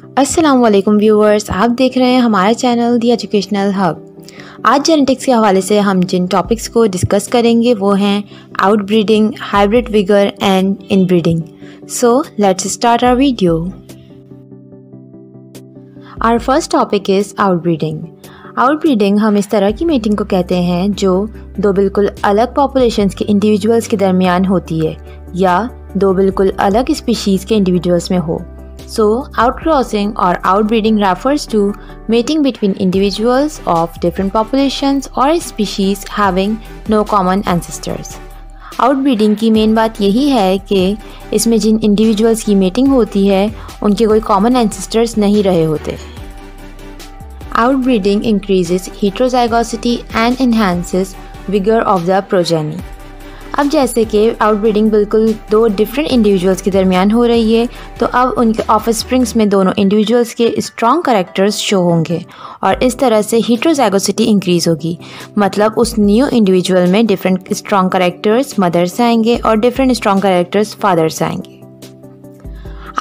अस्सलाम वालेकुम व्यूअर्स, आप देख रहे हैं हमारा चैनल दी एजुकेशनल हब। आज जेनेटिक्स के हवाले से हम जिन टॉपिक्स को डिस्कस करेंगे वो हैं outbreeding, hybrid vigour and inbreeding. So let's start our video. Our first topic is outbreeding. Outbreeding हम इस तरह की मीटिंग को कहते हैं जो दो बिल्कुल अलग पॉपुलेशंस के इंडिविजुअल्स के दरमियान होती है या दो बिल्कुल अलग स्पीशीज़ के इंडिविजुअल्स में हो। So, outcrossing or outbreeding refers to mating between individuals of different populations or species having no common ancestors. Outbreeding की मेन बात यही है कि इसमें जिन individuals की mating होती है उनके कोई common ancestors नहीं रहे होते। Outbreeding increases heterozygosity and enhances vigor of the progeny. अब जैसे कि आउटब्रीडिंग बिल्कुल दो डिफरेंट इंडिविजुअल्स के दरमियान हो रही है, तो अब उनके ऑफस्प्रिंग्स में दोनों इंडिविजुअल्स के स्ट्रॉन्ग कैरेक्टर्स शो होंगे और इस तरह से हेटेरोजाइगोसिटी इंक्रीज होगी। मतलब उस न्यू इंडिविजुअल में डिफरेंट स्ट्रॉन्ग कैरेक्टर्स मदर से आएंगे और डिफरेंट स्ट्रॉन्ग कैरेक्टर्स फादर से आएंगे।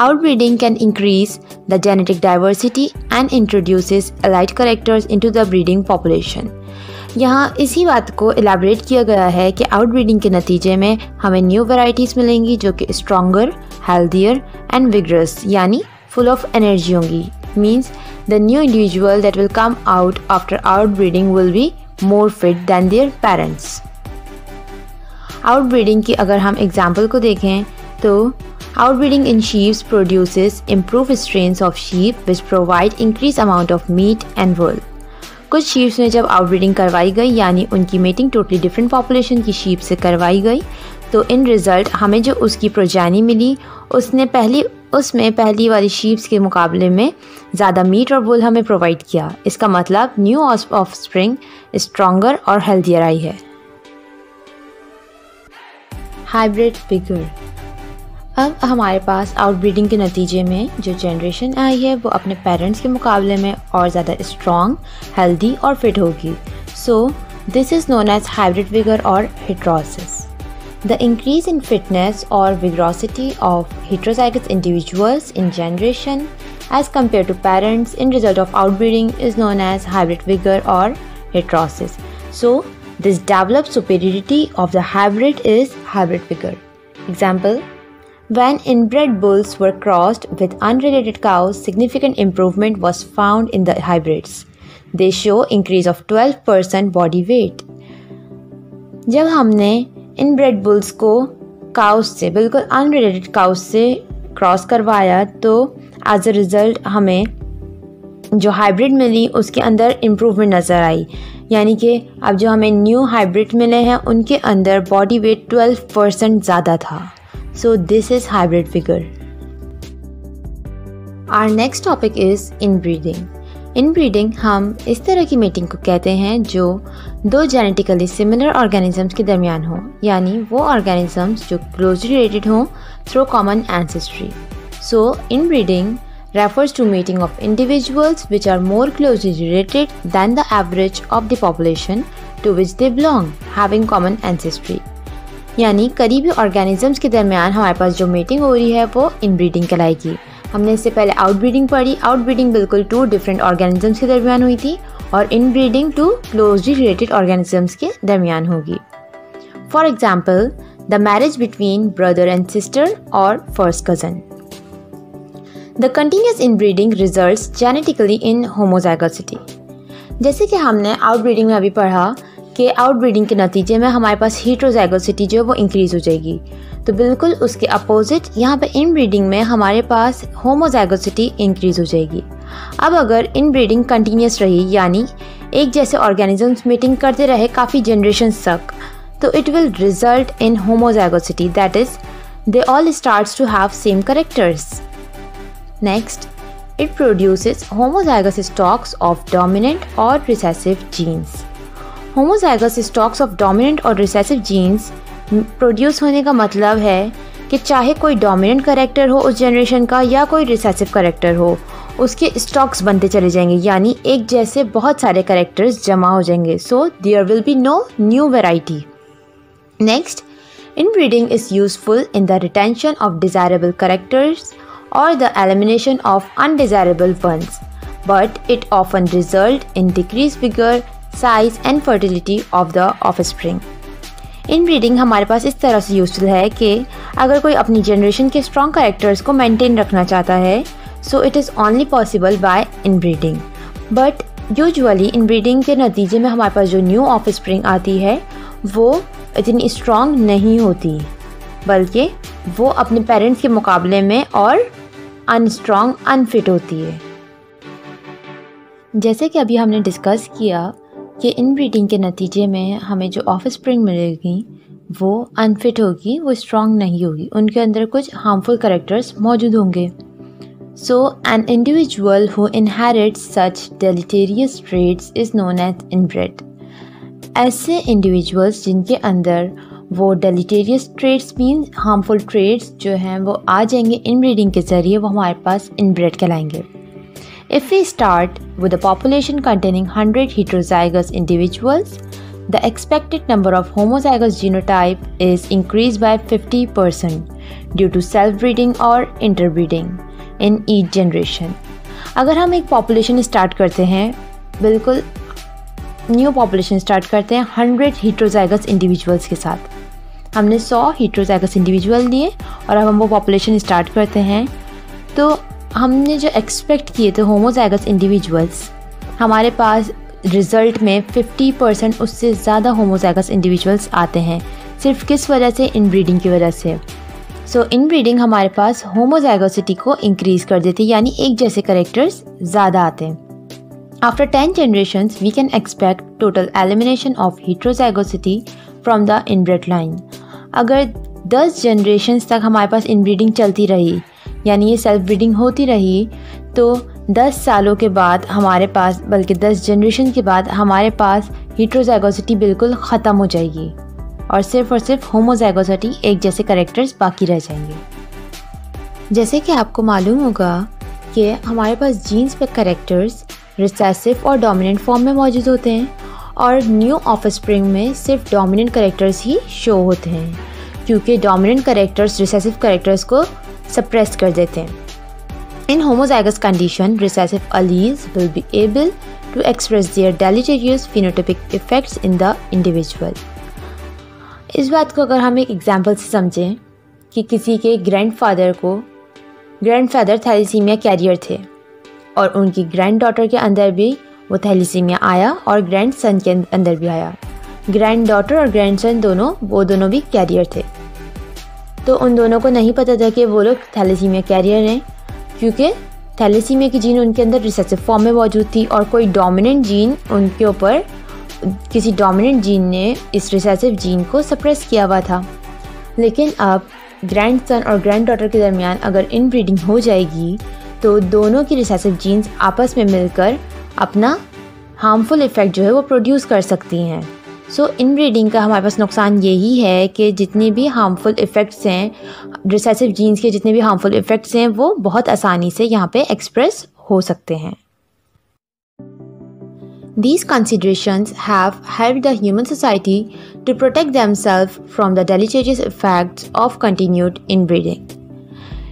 Outbreeding can increase the genetic diversity and introduces allied characters into the breeding population. यहाँ इसी बात को एलैबोरेट किया गया है कि आउटब्रीडिंग के नतीजे में हमें न्यू वैरायटीज़ मिलेंगी जो कि स्ट्रॉन्गर, हेल्दियर एंड विगरस यानी फुल ऑफ एनर्जी होंगी। Means the new individual that will come out after outbreeding will be more fit than their parents. Outbreeding की अगर हम एग्जाम्पल को देखें तो outbreeding in sheep produces improved strains of sheep which provide increased amount of meat and wool. कुछ sheeps में जब outbreeding करवाई गई यानी उनकी मेटिंग टोटली डिफरेंट पॉपुलेशन की शीप से करवाई गई, तो इन रिज़ल्ट हमें जो उसकी प्रोजेनी मिली उसमें पहली वाली शीप्स के मुकाबले में ज़्यादा मीट और वुल हमें प्रोवाइड किया। इसका मतलब न्यू ऑफस्प्रिंग स्ट्रॉन्गर और हेल्दियर आई है। Hybrid vigour. अब हमारे पास आउटब्रीडिंग के नतीजे में जो जनरेशन आई है वो अपने पेरेंट्स के मुकाबले में और ज़्यादा स्ट्रॉन्ग, हेल्दी और फिट होगी। So this is known as hybrid vigour और heterosis. The increase in fitness और vigorosity of heterozygous individuals in generation as compare to parents in result of outbreeding is known as hybrid vigour और heterosis. So this develop superiority of the hybrid is hybrid vigour. Example: When inbred bulls were crossed with unrelated cows, significant improvement was found in the hybrids. They show increase of 12% body weight. जब हमने inbred bulls को cows से, बिल्कुल unrelated cows से cross करवाया तो as a result हमें जो हाइब्रिड मिली उसके अंदर इम्प्रूवमेंट नज़र आई। यानी कि अब जो हमें न्यू हाइब्रिड मिले हैं उनके अंदर बॉडी वेट 12% ज़्यादा था। So this is hybrid vigor. Our next topic is inbreeding. Inbreeding हम इस तरह की मेटिंग को कहते हैं जो दो जेनेटिकली सिमिलर ऑर्गेनिजम्स के दरमियान हो, यानी वो ऑर्गेनिजम्स जो क्लोजली रिलेटेड हों through common ancestry. So inbreeding refers to mating of individuals which are more closely related than the average of the population to which they belong, having common ancestry. यानी करीबी organisms के दरमियान हमारे पास जो mating हो रही है वो इनब्रीडिंग कहलाएगी। हमने इससे पहले आउटब्रीडिंग पढ़ी। आउटब्रीडिंग बिल्कुल टू डिफरेंट ऑर्गेनिजम्स के दरमियान हुई थी और inbreeding to closely related organisms के दरमियान होगी। For example, the marriage between brother and sister और first cousin. The continuous inbreeding results genetically in homozygosity. जैसे कि हमने आउटब्रीडिंग में अभी पढ़ा कि आउटब्रीडिंग के नतीजे में हमारे पास हेटेरोजाइगोसिटी जो है वो इंक्रीज़ हो जाएगी, तो बिल्कुल उसके अपोजिट यहाँ पे इनब्रीडिंग में हमारे पास होमोजाइगोसिटी इंक्रीज़ हो जाएगी। अब अगर इनब्रीडिंग कंटिन्यूस रही यानी एक जैसे ऑर्गेनिजम्स मीटिंग करते रहे काफ़ी जनरेशन्स तक, तो it will result in homozygosity, that is they all starts to have same characters. Next, it produces homozygous stocks of dominant और recessive genes. Homozygous stocks of dominant और रिसेसिव जीन्स प्रोड्यूस होने का मतलब है कि चाहे कोई डोमिनेंट कैरेक्टर हो उस जनरेशन का या कोई रिसेसिव कैरेक्टर हो, उसके स्टॉक्स बनते चले जाएंगे, यानी एक जैसे बहुत सारे कैरेक्टर्स जमा हो जाएंगे। So there will be no new variety. Next, inbreeding is useful in the retention of desirable characters or the elimination of undesirable ones, but it often results in decreased vigor, size and fertility of the offspring. Inbreeding हमारे पास इस तरह से useful है कि अगर कोई अपनी generation के स्ट्रॉन्ग कैरेक्टर्स को मेंटेन रखना चाहता है, so it is only possible by inbreeding. But usually inbreeding के नतीजे में हमारे पास जो न्यू ऑफस्प्रिंग आती है वो इतनी स्ट्रॉन्ग नहीं होती, बल्कि वो अपने पेरेंट्स के मुकाबले में और अनस्ट्रॉन्ग, अनफिट होती है। जैसे कि अभी हमने डिस्कस किया कि इनब्रीडिंग के नतीजे में हमें जो ऑफस्प्रिंग मिलेगी वो अनफिट होगी, वो स्ट्रॉन्ग नहीं होगी, उनके अंदर कुछ हार्मफुल कैरेक्टर्स मौजूद होंगे। So an individual who inherits such deleterious traits is known as inbred. ऐसे इंडिविजुअल्स जिनके अंदर वो deleterious traits mean harmful traits जो हैं वो आ जाएंगे इनब्रीडिंग के ज़रिए, वो हमारे पास इनब्रेड कहलाएंगे। If we start with a population containing 100 heterozygous individuals, the expected number of homozygous genotype is increased by 50% due to self-breeding or interbreeding in each generation. अगर हम एक population स्टार्ट करते हैं, बिल्कुल न्यू population स्टार्ट करते हैं 100 heterozygous individuals के साथ, हमने 100 heterozygous individual लिए और अब हम वो population स्टार्ट करते हैं, तो हमने जो एक्सपेक्ट किए थे होमोजाइगस इंडिविजुअल्स, हमारे पास रिज़ल्ट में 50% उससे ज़्यादा होमोजाइगस इंडिविजुअल्स आते हैं। सिर्फ किस वजह से? इनब्रीडिंग की वजह से। सो इनब्रीडिंग हमारे पास होमोजाइगोसिटी को इंक्रीज़ कर देती है, यानी एक जैसे करेक्टर्स ज़्यादा आते हैं। After 10 generations we can expect total elimination of heterozygosity from the inbred line. अगर 10 generations तक हमारे पास इनब्रीडिंग चलती रही, यानी ये सेल्फ ब्रीडिंग होती रही, तो 10 सालों के बाद हमारे पास, बल्कि 10 जनरेशन के बाद हमारे पास हेट्रोजाइगोसिटी बिल्कुल ख़त्म हो जाएगी और सिर्फ होमोजाइगोसिटी एक जैसे कैरेक्टर्स बाकी रह जाएंगे। जैसे कि आपको मालूम होगा कि हमारे पास जीन्स पे कैरेक्टर्स रिसेसिव और डोमिनेंट फॉर्म में मौजूद होते हैं और न्यू ऑफस्प्रिंग में सिर्फ डोमिनेंट कैरेक्टर्स ही शो होते हैं, क्योंकि डोमिनेंट कैरेक्टर्स रिसेसिव कैरेक्टर्स को सप्रेस कर देते हैं। In homozygous condition, recessive alleles will be able to express their deleterious phenotypic effects in the individual. इस बात को अगर हम एक एग्जाम्पल से समझें कि किसी के ग्रैंडफादर थैलेसीमिया कैरियर थे और उनकी ग्रैंडडॉटर के अंदर भी वो थैलेसीमिया आया और ग्रैंडसन के अंदर भी आया। ग्रैंडडॉटर और ग्रैंडसन दोनों भी कैरियर थे, तो उन दोनों को नहीं पता था कि वो लोग थैलेसीमिया कैरियर हैं, क्योंकि थैलेसीमिया की जीन उनके अंदर रिसेसिव फॉर्म में मौजूद थी और कोई डोमिनेंट जीन उनके ऊपर, किसी डोमिनेंट जीन ने इस रिसेसिव जीन को सप्रेस किया हुआ था। लेकिन अब ग्रैंडसन और ग्रैंडडॉटर के दरमियान अगर इनब्रीडिंग हो जाएगी तो दोनों की रिसेसिव जीन्स आपस में मिलकर अपना हार्मफुल इफ़ेक्ट जो है वो प्रोड्यूस कर सकती हैं। सो इनब्रीडिंग का हमारे पास नुकसान यही है कि जितने भी हार्मफुल इफ़ेक्ट्स हैं, रिसेसिव जीन्स के जितने भी हार्मफुल इफ़ेक्ट्स हैं, वो बहुत आसानी से यहाँ पे एक्सप्रेस हो सकते हैं। These considerations have helped the human society to protect themselves from the deleterious effects of continued inbreeding.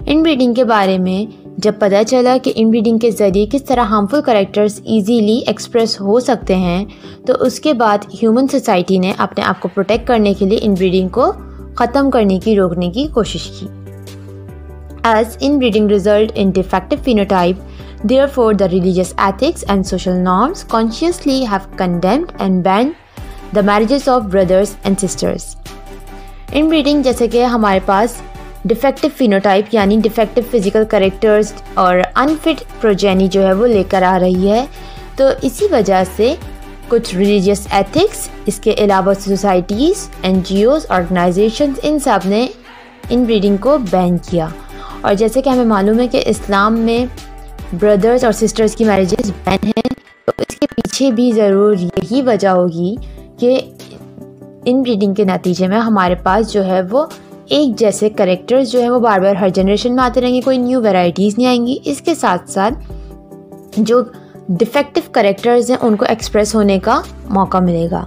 Inbreeding के बारे में जब पता चला कि इनब्रीडिंग के ज़रिए किस तरह हार्मफुल कैरेक्टर्स ईजीली एक्सप्रेस हो सकते हैं, तो उसके बाद ह्यूमन सोसाइटी ने अपने आप को प्रोटेक्ट करने के लिए इनब्रीडिंग को ख़त्म करने की, रोकने की कोशिश की। As inbreeding result in defective phenotype, therefore the religious ethics and social norms consciously have condemned and banned the marriages of brothers and sisters. Inbreeding जैसे कि हमारे पास डिफेक्टिव फिनोटाइप यानी डिफेक्टिव फिजिकल कैरेक्टर्स और अनफिट प्रोजेनी जो है वो लेकर आ रही है, तो इसी वजह से कुछ रिलीजियस एथिक्स, इसके अलावा सोसाइटीज़, एनजीओज़, ऑर्गेनाइजेशंस, इन सब ने इनब्रीडिंग को बैन किया। और जैसे कि हमें मालूम है कि इस्लाम में ब्रदर्स और सिस्टर्स की मैरिजेस बैन हैं, तो इसके पीछे भी ज़रूर यही वजह होगी कि इनब्रीडिंग के नतीजे में हमारे पास जो है वो एक जैसे कैरेक्टर्स जो है वो बार बार हर जनरेशन में आते रहेंगे, कोई न्यू वैरायटीज़ नहीं आएंगी। इसके साथ साथ जो डिफेक्टिव कैरेक्टर्स हैं उनको एक्सप्रेस होने का मौका मिलेगा।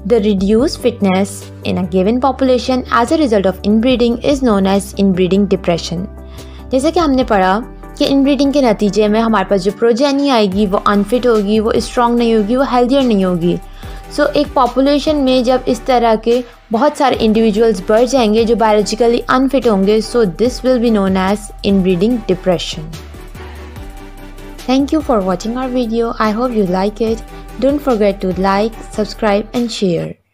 The reduced fitness in a given population as a result of inbreeding is known as inbreeding depression. जैसे कि हमने पढ़ा कि इनब्रीडिंग के नतीजे में हमारे पास जो प्रोजेनी आएगी वो अनफिट होगी, वो स्ट्रॉन्ग नहीं होगी, वो हेल्दियर नहीं होगी। सो एक पॉपुलेशन में जब इस तरह के बहुत सारे इंडिविजुअल्स बढ़ जाएंगे जो बायोलॉजिकली अनफिट होंगे, so this will be known as inbreeding depression. Thank you for watching our video. I hope you like it. Don't forget to like, subscribe and share.